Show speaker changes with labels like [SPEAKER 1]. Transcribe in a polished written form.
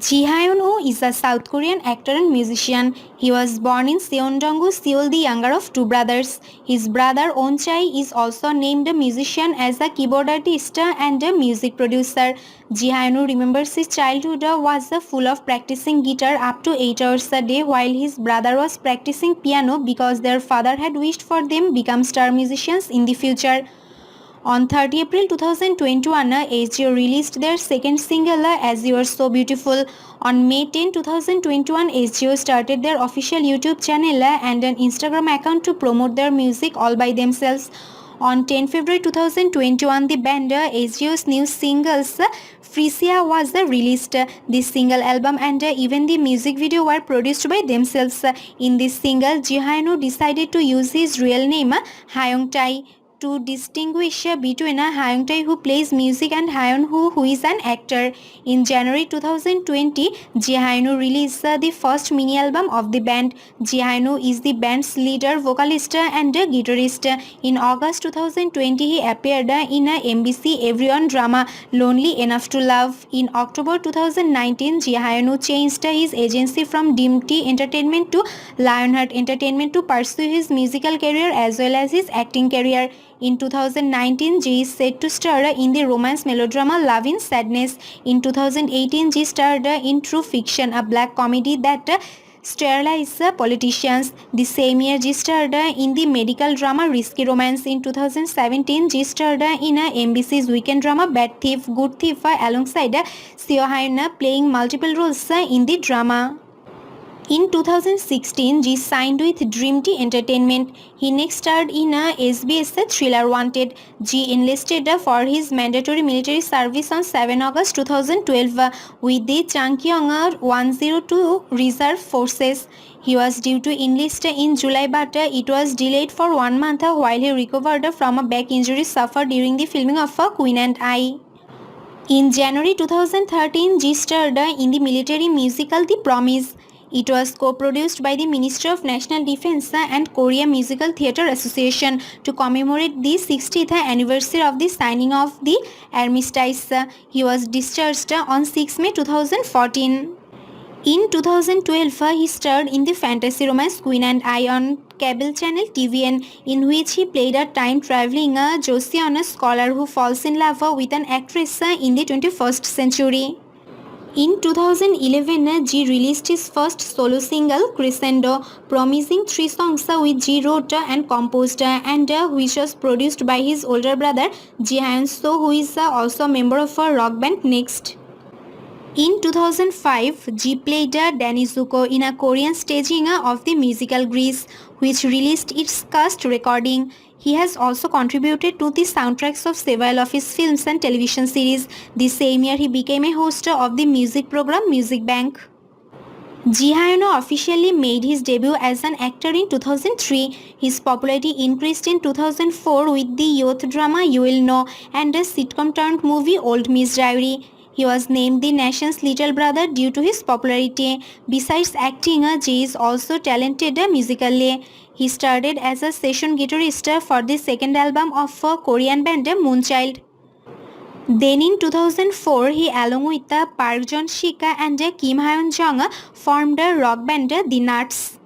[SPEAKER 1] Ji Hyun-woo is a South Korean actor and musician. He was born in Seondong-gu, Seoul, the younger of two brothers. His brother On Chae is also named a musician as a keyboard artist and a music producer. Ji Hyun-woo remembers his childhood was full of practicing guitar up to 8 hours a day while his brother was practicing piano because their father had wished for them become star musicians in the future. On 30 April 2021, HGO released their second single As You Are So Beautiful. On May 10, 2021, HGO started their official YouTube channel and an Instagram account to promote their music all by themselves. On 10 February 2021, the band HGO's new singles Frisia was released. This single album and even the music video were produced by themselves. In this single, Ji Hyun-woo decided to use his real name Hyung Tae to distinguish between Hyung Tae who plays music and Hyun-woo who is an actor. In January 2020, Ji Hyun-woo released the first mini album of the band. Ji Hyun-woo is the band's leader, vocalist and guitarist. In August 2020, he appeared in a MBC Everyone drama Lonely Enough to Love. In October 2019, Ji Hyun-woo changed his agency from DMT Entertainment to Lionheart Entertainment to pursue his musical career as well as his acting career. In 2019, Ji is set to star in the romance melodrama Love in Sadness. In 2018, Ji starred in True Fiction, a black comedy that sterilizes politicians. The same year, Ji starred in the medical drama Risky Romance. In 2017, Ji starred in MBC's weekend drama Bad Thief, Good Thief alongside Seo Hyun playing multiple roles in the drama. In 2016, Ji signed with Dream Tea Entertainment. He next starred in a SBS thriller Wanted. Ji enlisted for his mandatory military service on 7 August 2012 with the Changkyong 102 Reserve Forces. He was due to enlist in July but it was delayed for 1 month while he recovered from a back injury suffered during the filming of Queen and I. In January 2013, Ji starred in the military musical The Promise. It was co-produced by the Ministry of National Defense and Korea Musical Theatre Association to commemorate the 60th anniversary of the signing of the armistice. He was discharged on 6 May 2014. In 2012, he starred in the fantasy romance Queen and I on cable channel TVN, in which he played a time-traveling Joseon scholar who falls in love with an actress in the 21st century. In 2011, Ji released his first solo single, Crescendo, promising 3 songs which Ji wrote and composed and which was produced by his older brother Ji Hyun-soo, who is also a member of a rock band Next. In 2005, Ji played Danny Zuko in a Korean staging of the musical Grease, which released its cast recording. He has also contributed to the soundtracks of several of his films and television series. The same year, he became a host of the music program Music Bank. Ji Hyun-woo officially made his debut as an actor in 2003. His popularity increased in 2004 with the youth drama You Will Know and a sitcom-turned movie Old Miss Diary. He was named the nation's little brother due to his popularity. Besides acting, Ji is also talented musically. He started as a session guitarist for the second album of Korean band Moonchild. Then in 2004, he along with Park Jong-sik and Kim Hyun-jung formed a rock band The Nuts.